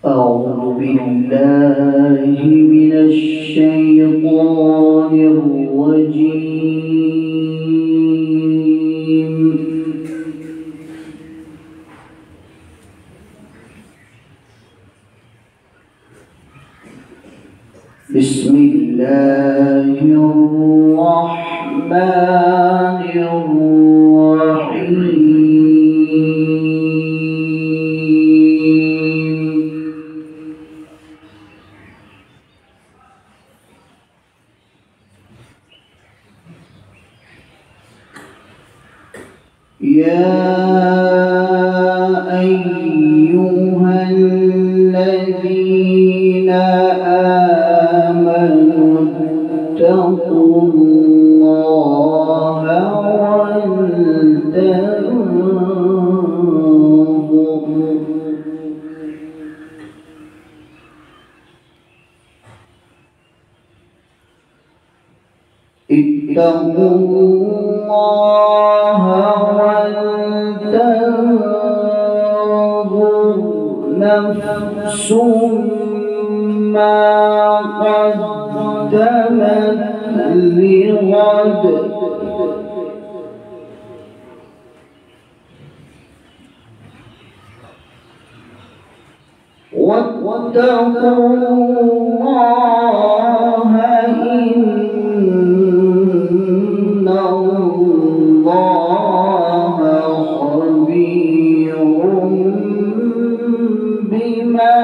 أعوذ بالله من الشيطان الرجيم. بسم الله الرحمن الرحيم. يا أيها الذين آمنوا اتقوا الله ولتنظر نفس ما قدمت لغد واتقوا الله إن الله خبير بما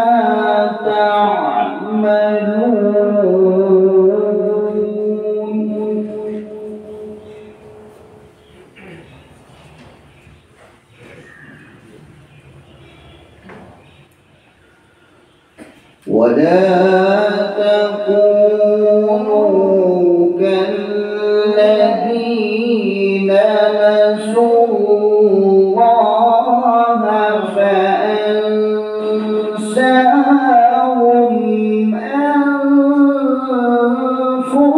تعملون. ولا تكونوا كالذين نسوا الله فأنساهم أنفسهم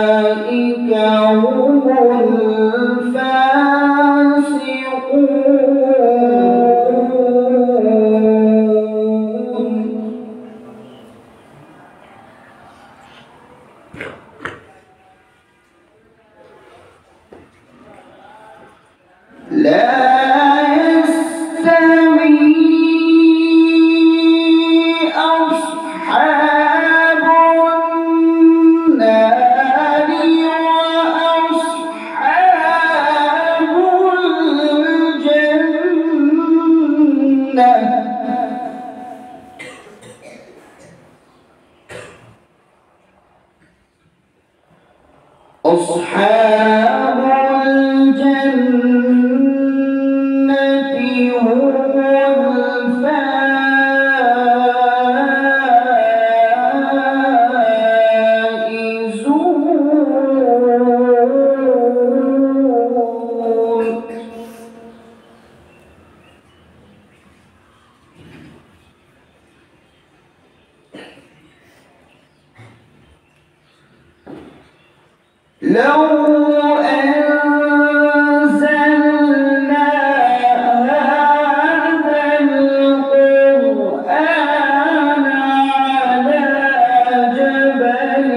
أولئك هم الفاسقون. لا أصحاب النار وأصحاب الجنة. أصحاب الجنة هم لو أنزلنا هذا القرآن على جبل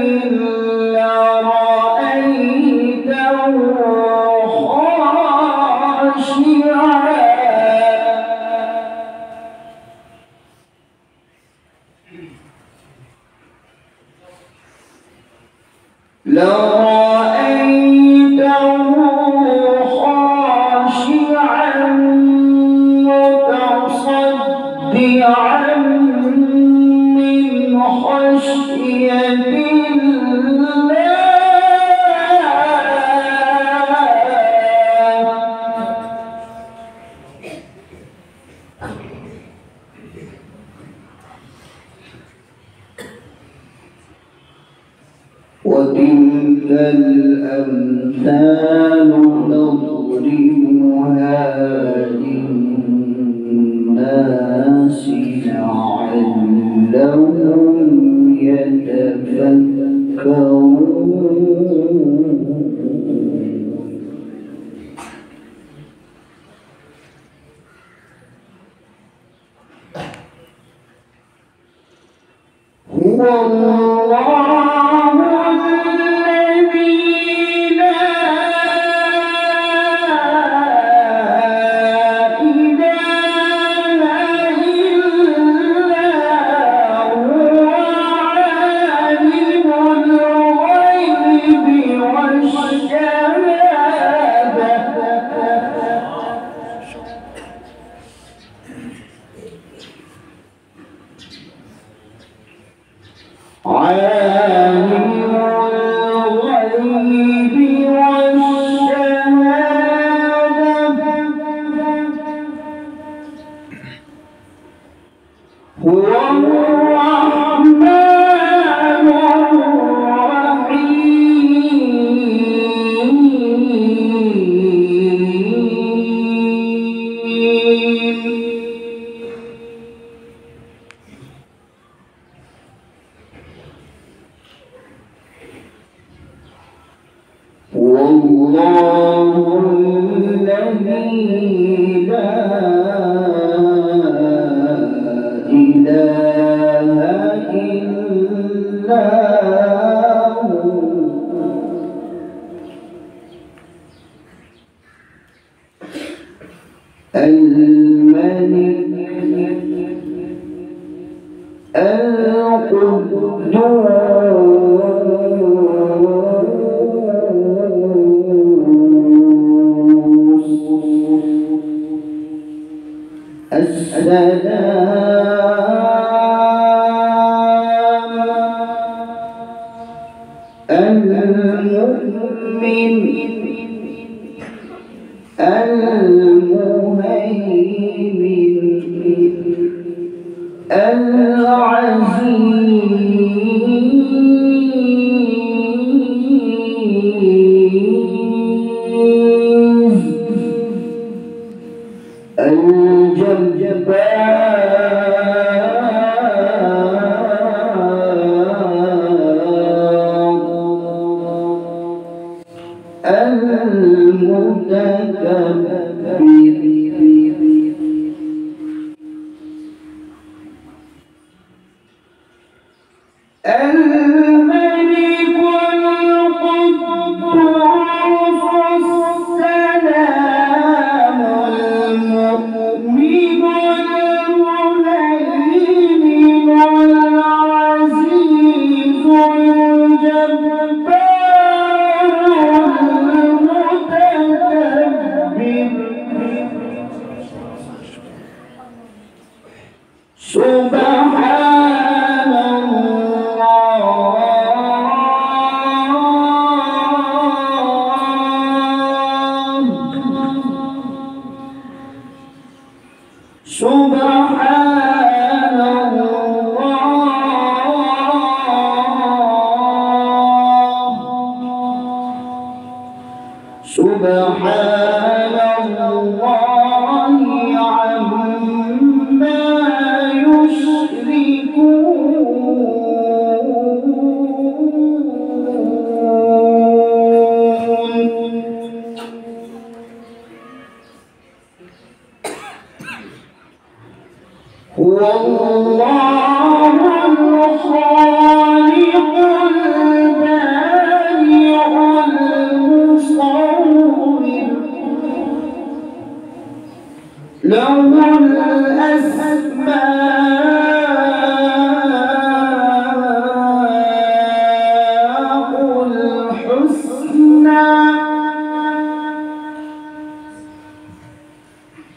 لرأيته خاشعا متصدعا من خشية الله. وتلك الأمثال نضربها للناس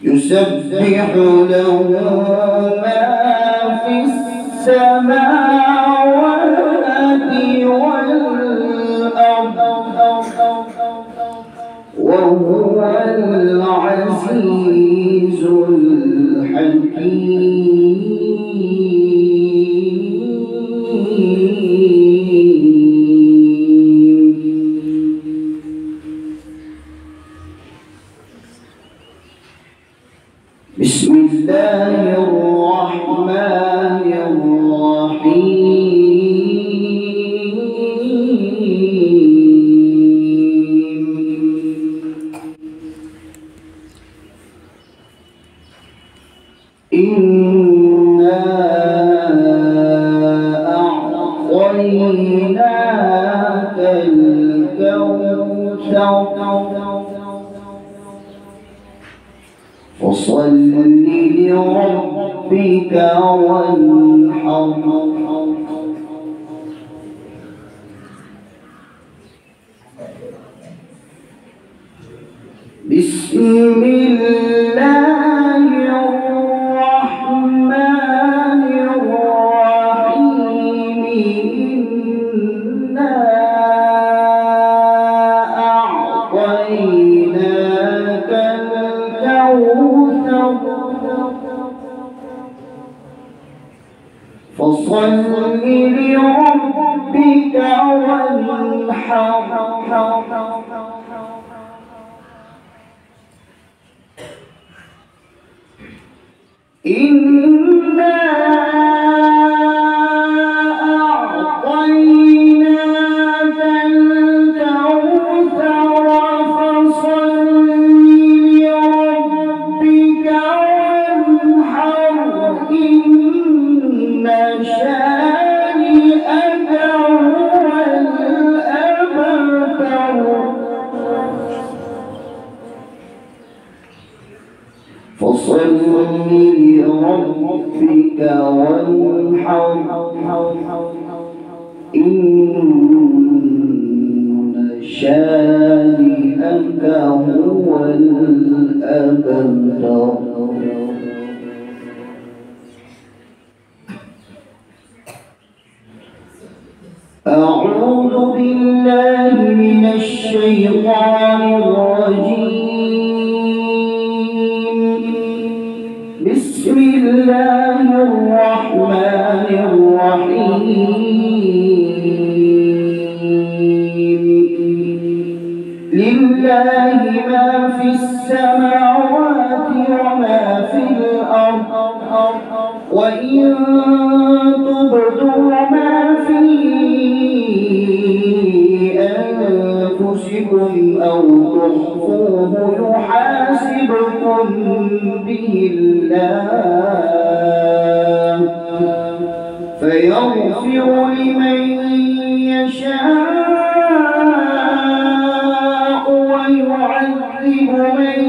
يسبح له ما في السماوات والأرض وهو العزيز الحكيم. بسم الله الرحمن الرحيم. إنا فصل لربك وانحر بسم الله الرحمن الرحيم إنا أعطيناك الكوثر فصل لربك وانحر إنا أعطيناك الكوثر فصل لربك وانحر إن شانئك هو الأبتر فصل لربك وانحر إن شانئك هو الأبتر أعوذ بالله من الشيطان الرجيم بسم الله الرحمن الرحيم لله ما في السماوات وما في الأرض وإن تبدوا ما في أنفسكم أو تخفوه يحاسبكم به الله فيغفر لمن يشاء ويعذب من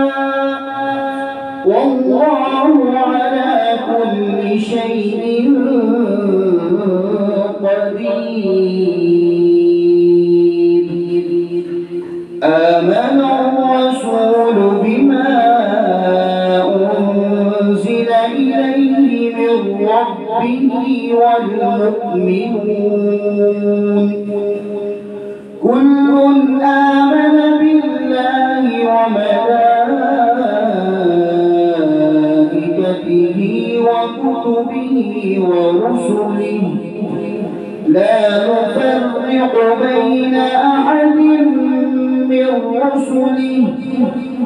يشاء والله على كل شيء قدير آمن الرسول بما أنزل إليه من ربه والمؤمنون كل آمن بالله وملائكته وكتبه ورسله لا نفرق بين أحد من رسله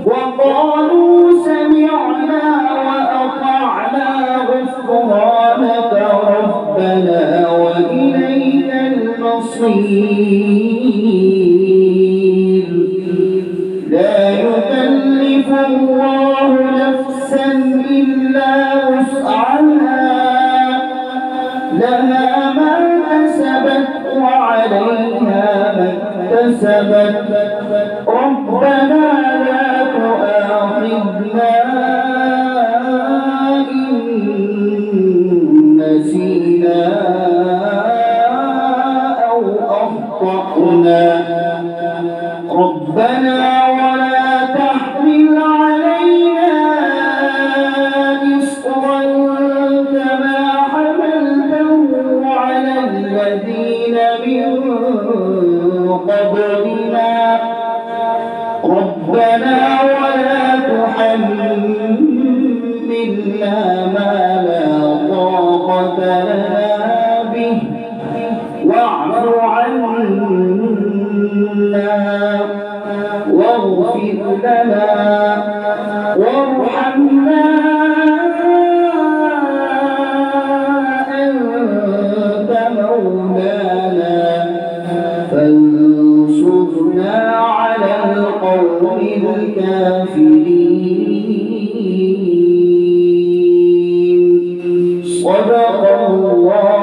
وقالوا سمعنا وأطعنا غفرانك ربنا وإليك المصير لا يكلف الله نفسا إلا وسعها لها ما كسبت وعليها ما اكتسبت ربنا لا تؤاخذنا إن نسينا أو أخطأنا ربنا ولا تحمل علينا إصرا كما حملته على الذين من قبلنا ربنا ولا تحملنا ما لا طاقة لنا به واعف عنا واغفر لنا وارحمنا أنت مولانا فانصرنا على القوم الكافرين صدق الله